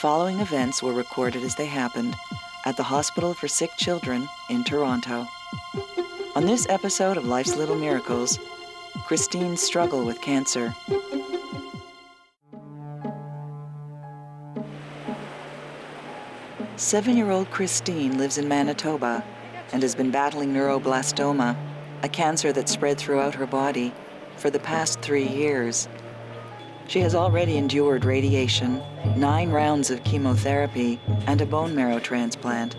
following events were recorded as they happened at the Hospital for Sick Children in Toronto. On this episode of Life's Little Miracles, Christine's struggle with cancer. Seven-year-old Christine lives in Manitoba and has been battling neuroblastoma, a cancer that spread throughout her body, for the past 3 years. She has already endured radiation, 9 rounds of chemotherapy, and a bone marrow transplant.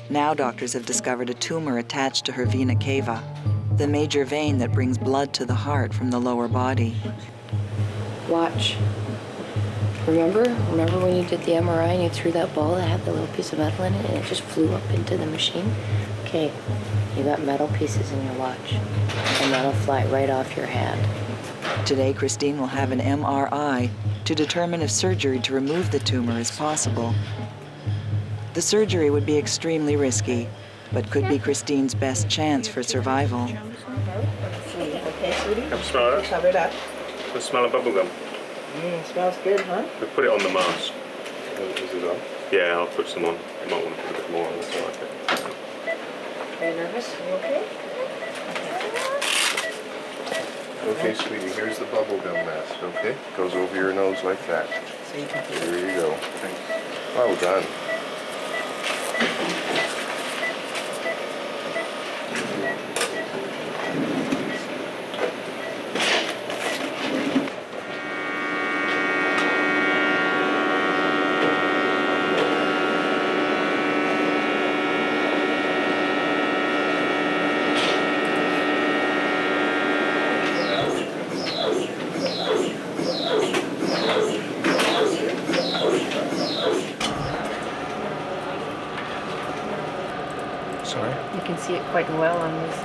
Now doctors have discovered a tumor attached to her vena cava, the major vein that brings blood to the heart from the lower body. Watch. Remember when you did the MRI and you threw that ball that had the little piece of metal in it and it just flew up into the machine? Okay, you got metal pieces in your watch and that'll fly right off your hand. Today, Christine will have an MRI to determine if surgery to remove the tumor is possible. The surgery would be extremely risky, but could be Christine's best chance for survival. Okay, sweetie. Come smell it. Cover it up. The smell of bubblegum. Smells good, huh? We put it on the mask. Is it on? Yeah, I'll put some on. You might want to put a bit more on this one, I think. Very nervous? You okay? Okay, sweetie, here's the bubble gum mask, okay? Goes over your nose like that. So you can feel There you go. Well done. Sorry? You can see it quite well on this.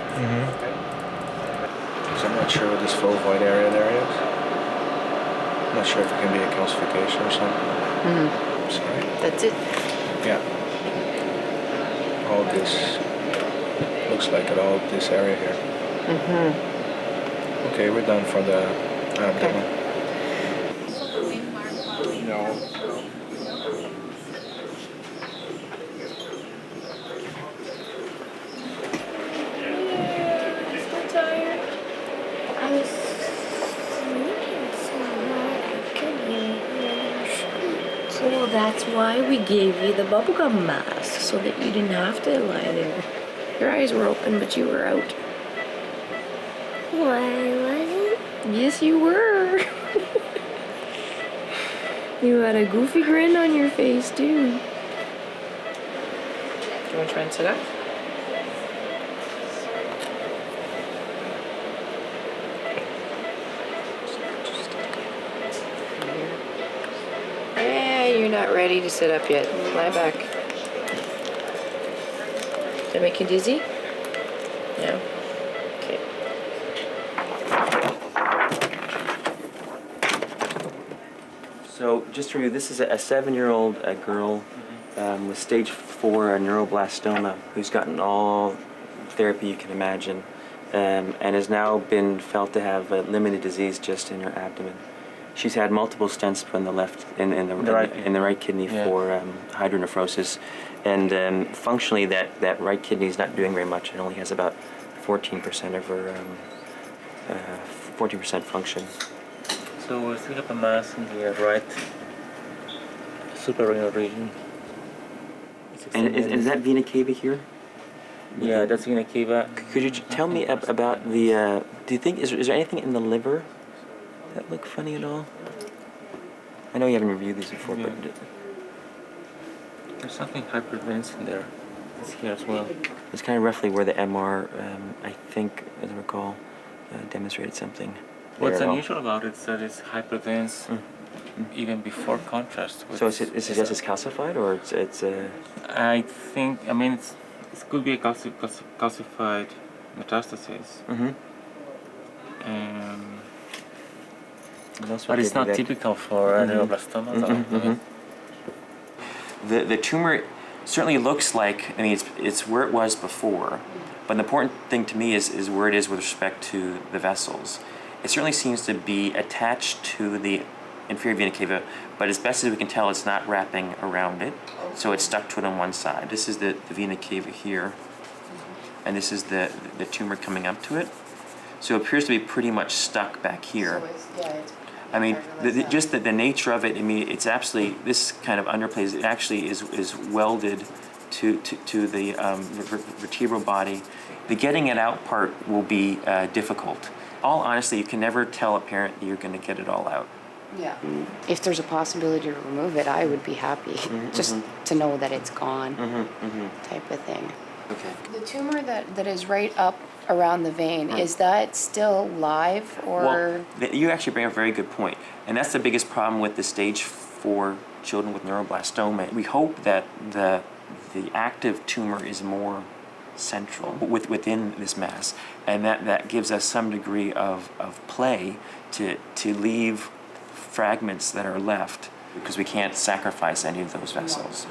So I'm not sure what this full white area there is. I'm not sure if it can be a calcification or something. I'm sorry? That's it. Yeah. All this looks like it, all this area here. Okay, we're done for the abdomen. No. I was sleeping so hard I couldn't even sleep. Well, that's why we gave you the bubblegum mask, so that you didn't have to lie there. Your eyes were open, but you were out. Why wasn't? Yes, you were. You had a goofy grin on your face, too. Do you want to try and sit up? Yeah, you're not ready to sit up yet. Lie back. Does that make you dizzy? No? Okay. So just to review, this is a 7-year-old girl with stage 4 neuroblastoma who's gotten all therapy you can imagine and has now been felt to have a limited disease just in her abdomen. She's had multiple stents put in the right kidney for hydronephrosis, and functionally that right kidney is not doing very much. It only has about 14% of her 14% function. So we still have a mass in the right suprarenal region. And is that vena cava here? Yeah, that's vena cava. Could you tell me about the? Do you think is there anything in the liver that look funny at all? I know you haven't reviewed these before, Yeah. but There's something hyperdense in there. It's here as well. it's kind of roughly where the MR, I think, as I recall, demonstrated something. What's there at all. unusual about it is that it's hyperdense even before contrast. So it suggests it's calcified, or it's I think, I mean, it could be a calcified metastasis. But it's not typical for neuroblastoma. though. The tumor certainly looks like, I mean, it's where it was before, but the important thing to me is where it is with respect to the vessels. It certainly seems to be attached to the inferior vena cava, but as best as we can tell, it's not wrapping around it, so it's stuck to it on one side. This is the vena cava here, and this is the tumor coming up to it. So it appears to be pretty much stuck back here. I mean, just the nature of it, I mean, it's absolutely, this kind of underplays, it actually is welded to the vertebral body. The getting it out part will be difficult. All honestly, you can never tell a parent that you're going to get it all out. Yeah. If there's a possibility to remove it, I would be happy. Just to know that it's gone, type of thing. Okay. The tumor that is right up around the vein, is that still live or? Well, you actually bring up a very good point. And that's the biggest problem with the stage 4 children with neuroblastoma. We hope that the active tumor is more central within this mass, and that gives us some degree of play to leave fragments that are left, because we can't sacrifice any of those vessels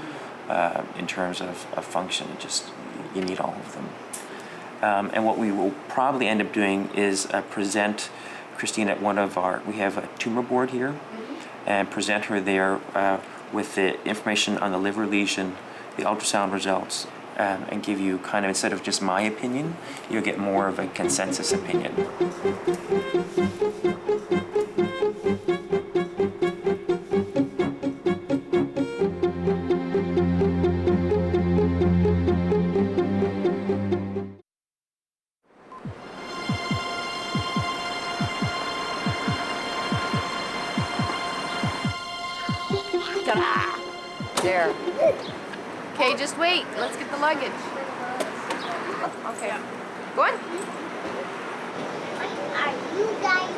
in terms of function. You need all of them. And what we will probably end up doing is present Christine at one of our, we have a tumor board here, and present her there with the information on the liver lesion, the ultrasound results, and give you kind of, instead of just my opinion, you'll get more of a consensus opinion. There. Okay, just wait. Let's get the luggage. Okay. Go on. What are you guys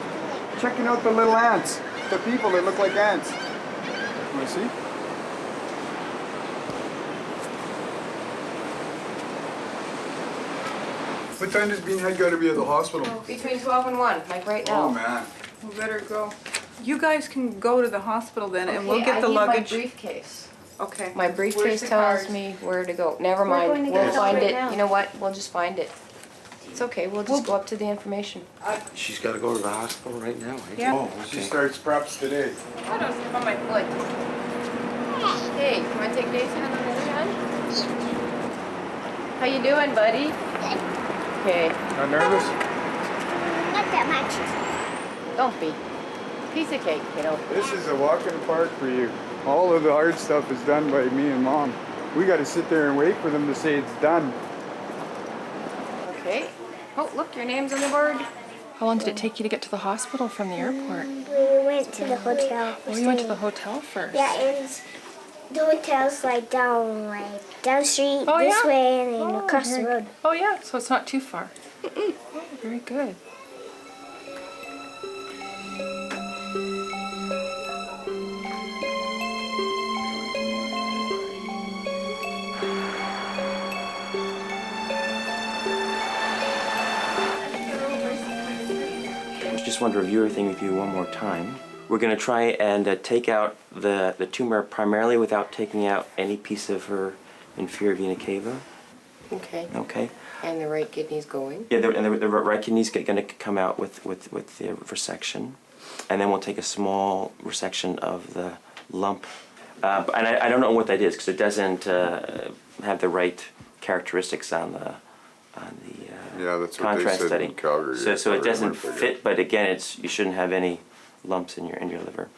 doing? Checking out the little ants. The people that look like ants. Want to see? What time does Beanhead got to be at the hospital? Between 12 and 1, like right now. Oh, man. We better go. You guys can go to the hospital then, and we'll Okay, get the luggage. I need my briefcase. Okay. My briefcase the tells card? me where to go. Never We're mind. going to We'll get it find right it. now. You know what? We'll just find it. It's okay. We'll just go up to the information. She's got to go to the hospital right now, eh? Yeah. Oh, She okay. starts preps today. I don't see on my foot. Hey, you want to take Dave's hand on the other hand? How you doing, buddy? Okay. Not nervous? Not that much. Don't be. Piece of cake, you know. This is a walk in the park for you. All of the hard stuff is done by me and Mom. We got to sit there and wait for them to say it's done. Okay. Oh, look, your name's on the board. How long did it take you to get to the hospital from the airport? We went to the hotel. Oh, you went to the hotel first. Yeah, and the hotel's like down the street this way and then across the road. Oh, yeah, so it's not too far. Oh, very good. Just want to review everything with you one more time. We're going to try and take out the tumor primarily without taking out any piece of her inferior vena cava. Okay. Okay. And the right kidney's going? Yeah, the right kidney's going to come out with the resection, and then we'll take a small resection of the lump. And I don't know what that is because it doesn't have the right characteristics on the Yeah, that's what they contrast said study. in Calgary. So it doesn't I remember. fit, but again, you shouldn't have any lumps in your liver.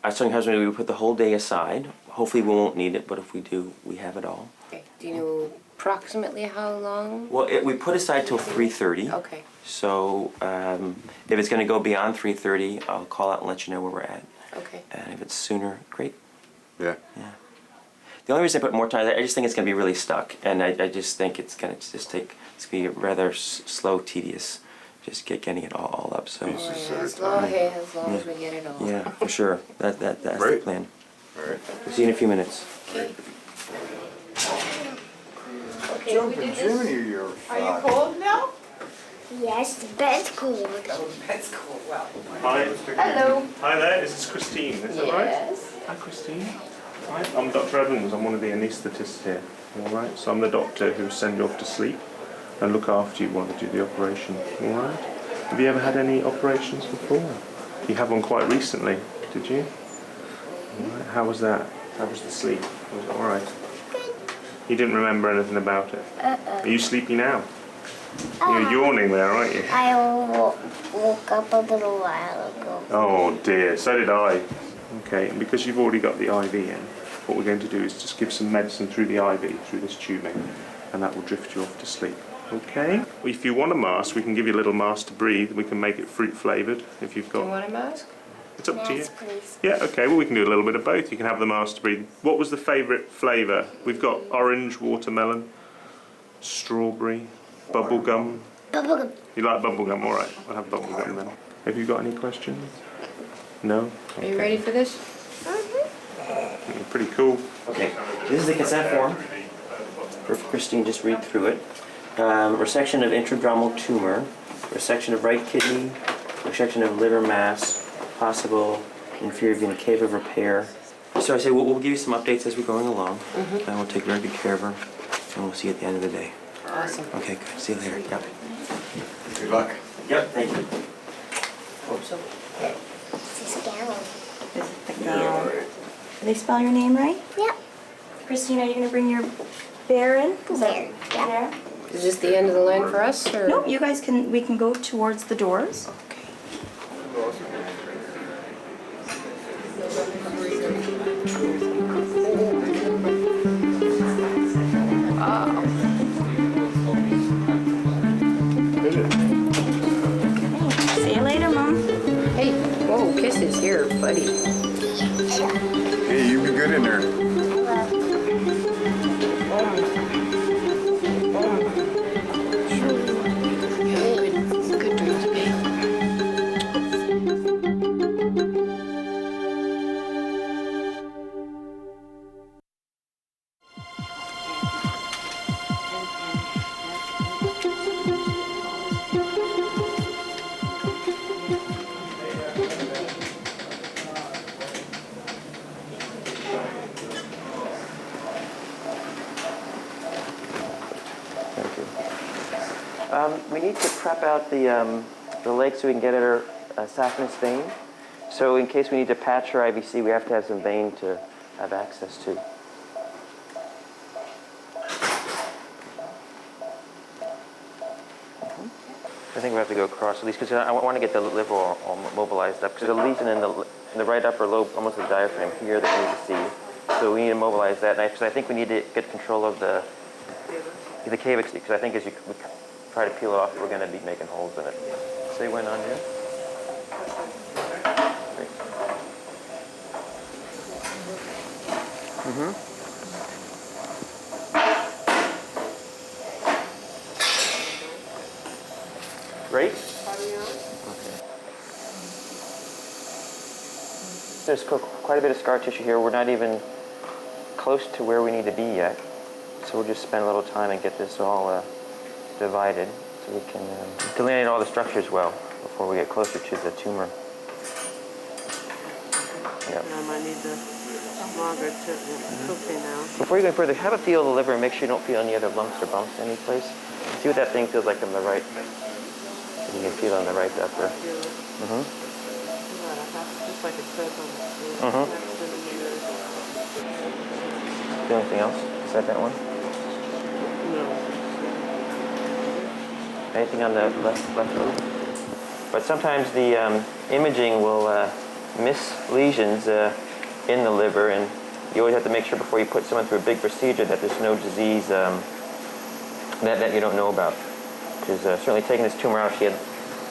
I was telling your husband we would put the whole day aside. Hopefully we won't need it, but if we do, we have it all. Okay. Do you know approximately how long? Well, we put aside till 3:30. Okay. So if it's going to go beyond 3:30, I'll call out and let you know where we're at. Okay. And if it's sooner, great. Yeah. Yeah. The only reason I put more time, I just think it's going to be really stuck, and I just think it's going to just take. It's going to be rather slow, tedious, just getting it all up. So. As long as we get it all. Yeah, for sure. That's the Right. plan. All right. We'll see you in a few minutes. Okay. Okay, we Jumping did this. Jiminy, you're Are you cold now? Yes, the bed's cold. That's cool. Well. Hi. Hello. Hi there, this is Christine, is that right? Yes. Hi Christine. Hi, I'm Dr. Evans, I'm one of the anaesthetists here. Alright, so I'm the doctor who send you off to sleep and look after you while they do the operation. Alright? Have you ever had any operations before? You had one quite recently, did you? Right, how was that? How was the sleep? Was it all right? You didn't remember anything about it? Are you sleepy now? You're yawning there, aren't you? I woke up a little while ago. Oh dear, so did I. Okay, and because you've already got the IV in, what we're going to do is just give some medicine through the IV, through this tubing, and that will drift you off to sleep. Okay? Well, if you want a mask, we can give you a little mask to breathe. We can make it fruit flavoured if you've got... Do you want a mask? It's up to you. Yes, please. Yeah, okay, well we can do a little bit of both. You can have the mask to breathe. What was the favourite flavour? We've got orange, watermelon, strawberry, bubblegum. Bubblegum. You like bubblegum? Alright, I'll have bubblegum then. Have you got any questions? No? Are you ready for this? Pretty cool. Okay, this is the consent form. For Christine, just read through it. Resection of intradermal tumor, resection of right kidney, resection of liver mass, possible inferior vena cava repair. So I say we'll give you some updates as we're going along, and we'll take very good care of her, and we'll see you at the end of the day. Awesome. Okay, good. See you later. Yep. Good luck. Yep, thank you. Hope so. It's a scallop. Is it the gown? Did they spell your name right? Yep. Christine, are you going to bring your bear in? There. Yeah. Is this the end of the line for us, or? No, you guys can, we can go towards the doors. Okay. See you later, Mom. Hey, whoa, kisses here, buddy. Hey, you be good in there. Good dreams, babe. We need to prep out the leg so we can get at her saphenous vein. So in case we need to patch her IVC, we have to have some vein to have access to. I think we have to go across at least because I want to get the liver all mobilized up because the lesion in the right upper lobe, almost the diaphragm here that we need to see. So we need to mobilize that. Because I think we need to get control of the cavix because I think as we try to peel it off, we're going to be making holes in it. Say when on here. Great. Okay. There's quite a bit of scar tissue here. We're not even close to where we need to be yet. So we'll just spend a little time and get this all divided so we can delineate all the structures well before we get closer to the tumor. Yep. I might need the longer to cookie now. Before you go further, have a feel of the liver and make sure you don't feel any other lumps or bumps any place. See what that thing feels like on the right. You can feel it on the right upper. Just like it says on the Feel anything else? Is that one? No. Anything on the left lobe? But sometimes the imaging will miss lesions in the liver, and you always have to make sure before you put someone through a big procedure that there's no disease that you don't know about. Because certainly taking this tumor out, if she had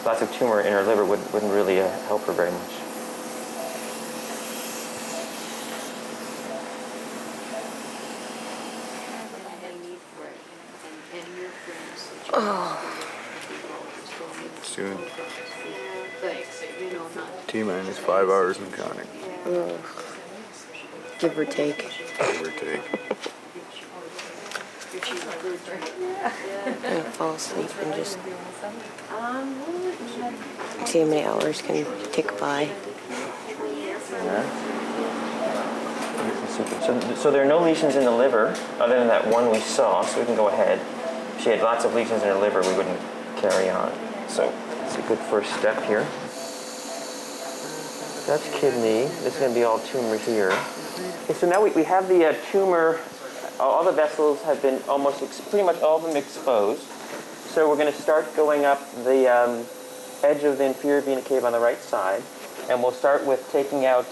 lots of tumor in her liver, wouldn't really help her very much. Soon. T-minus 5 hours and counting. Give or take. Give or take. I'm gonna fall asleep and just see how many hours can tick by. So there are no lesions in the liver other than that one we saw, so we can go ahead. If she had lots of lesions in her liver, we wouldn't carry on. So it's a good first step here. That's kidney. This is going to be all tumor here. Okay, so now we have the tumor. All the vessels have been pretty much all of them exposed. So we're going to start going up the edge of the inferior vena cava on the right side. And we'll start with taking out,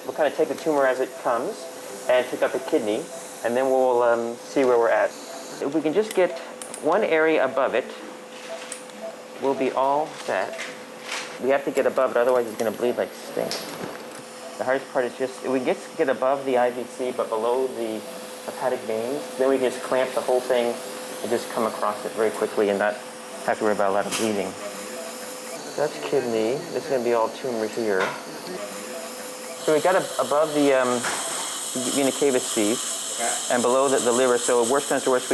we'll kind of take the tumor as it comes and take out the kidney. And then we'll see where we're at. If we can just get one area above it, we'll be all set. We have to get above it, otherwise it's going to bleed like stink. The hardest part is just, if we get above the IVC but below the hepatic veins, then we can just clamp the whole thing and just come across it very quickly and not have to worry about a lot of bleeding. That's kidney. This is going to be all tumor here. So we got above the vena cava sleeve and below the liver, so worst comes to worst,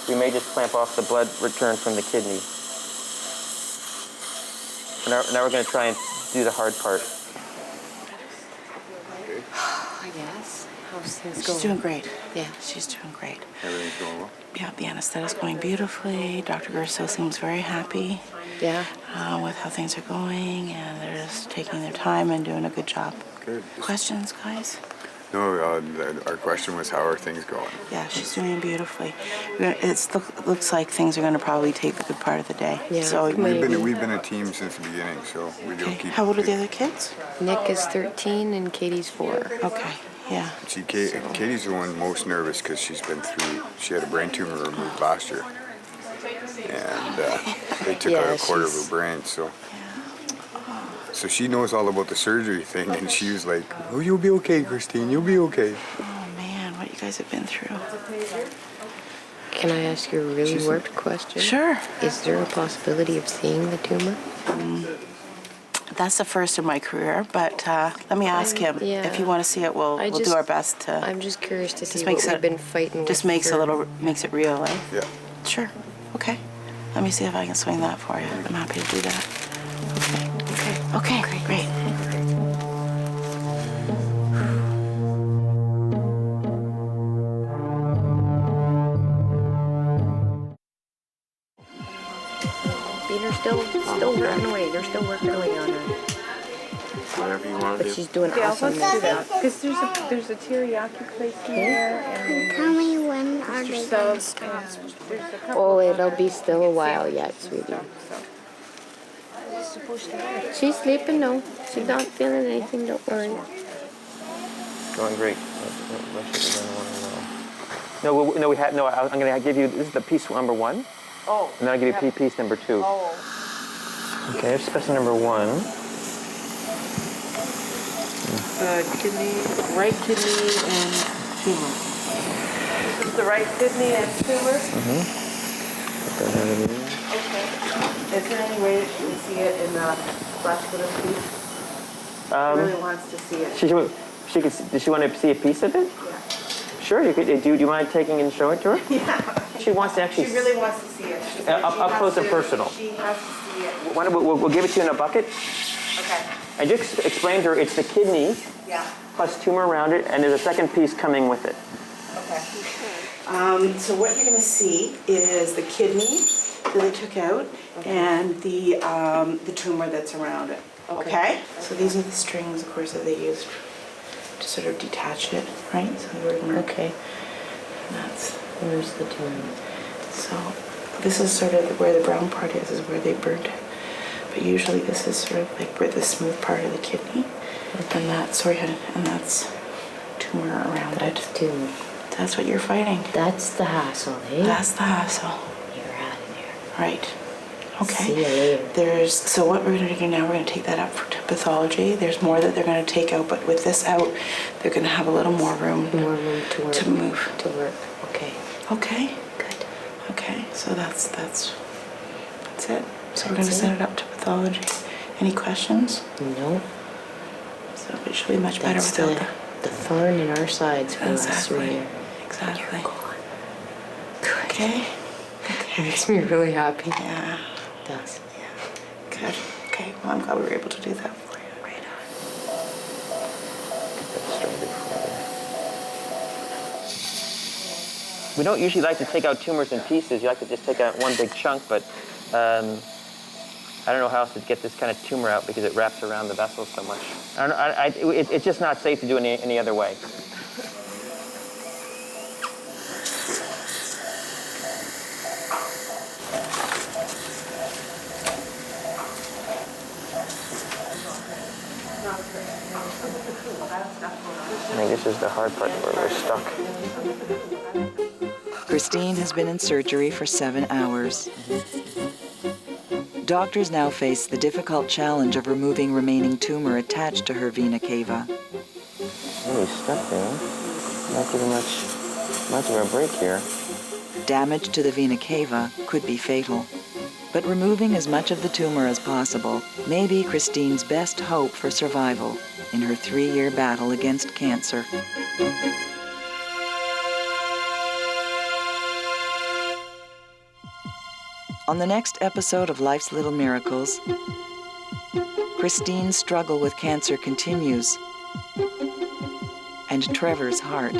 we may just clamp off the blood return from the kidney. Now we're going to try and do the hard part. I guess. How's things going? She's doing great. Yeah. She's doing great. Everything's going well? Yeah, the anesthetist going beautifully. Dr. Gerso seems very happy Yeah. with how things are going, and they're just taking their time and doing a good job. Good. Questions, guys? No, our question was, how are things going? Yeah, she's doing beautifully. It looks like things are going to probably take the good part of the day. Yeah, So We've been a team since the beginning, so we do keep. How old are the other kids? Nick is 13 and Katie's 4. Okay, yeah. See, Katie's the one most nervous because she had a brain tumor removed last year. And they took out a quarter of her brain, so she knows all about the surgery thing, and she was like, "Oh, you'll be okay, Christine, you'll be okay." Oh man, what you guys have been through. Can I ask you a really warped question? Sure. Is there a possibility of seeing the tumor? That's the first in my career, but let me ask him. Yeah. If you want to see it, we'll do our best to. I'm just curious to see makes what we've it- been fighting Just with. makes it real, eh? Yeah. Sure. Okay. Let me see if I can swing that for you. I'm happy to do that. Okay. Okay. Great. Peter's still working away. They're still working away on her. Whatever you want to But do. she's doing Yeah, awesome. let's do that. Because there's a teriyaki place in there, and Tell me when are they going to subs, start? and there's a couple. Oh, it'll be still a while yet, sweetie. She's sleeping now. She's not feeling anything, don't worry. Going great. No, I'm going to give you, this is the piece number 1. Oh. And then I'll give you piece number 2. Oh. Okay, here's specimen number 1. Kidney, right kidney and tumor. This is the right kidney and tumor? Okay. Is there any way that you can see it in the vascular piece? She really wants to see it. Does she want to see a piece of it? Yeah. Sure, you could. Do you mind taking and showing it to her? Yeah. She wants to actually. She really wants to see it. She said Up she close has and to- personal. She has to see it. Why don't we'll give it to you in a bucket? Okay. I just explained to her it's the kidney Yeah. plus tumor around it, and there's a second piece coming with it. Okay. So what you're going to see is the kidney that they took out and the tumor that's around it. Okay. So these are the strings, of course, that they used to sort of detach it, right? So we're gonna, Okay. that's Where's the tumor? so. This is sort of where the brown part is where they burnt it. But usually this is sort of like where the smooth part of the kidney, and that's and that's tumor around That's it. tumor. That's what you're fighting. That's the hassle, eh? That's the hassle. You're out of there. Right. Okay. See you later. So what we're going to do now, we're going to take that up to pathology. There's more that they're going to take out, but with this out, they're going to have a little more room More room to work. to move. To work. Okay. Okay. Good. Okay. So that's it. So we're going to That's send it. it up to pathology. Any questions? No. So it should be much better That's without the thorn in our sides for us Exactly. right here. Exactly. Good. Okay. It makes me really happy. Yeah. It does. Good. Okay. Well, I'm glad we were able to do that for you. Right on. We don't usually like to take out tumors in pieces. You like to just take out one big chunk, but I don't know how else to get this kind of tumor out because it wraps around the vessel so much. It's just not safe to do it any other way. I think this is the hard part where we're stuck. Christine has been in surgery for 7 hours. Doctors now face the difficult challenge of removing remaining tumor attached to her vena cava. Really stuck there. Not giving much of a break here. Damage to the vena cava could be fatal. But removing as much of the tumor as possible may be Christine's best hope for survival in her 3-year battle against cancer. On the next episode of Life's Little Miracles, Christine's struggle with cancer continues, and Trevor's heart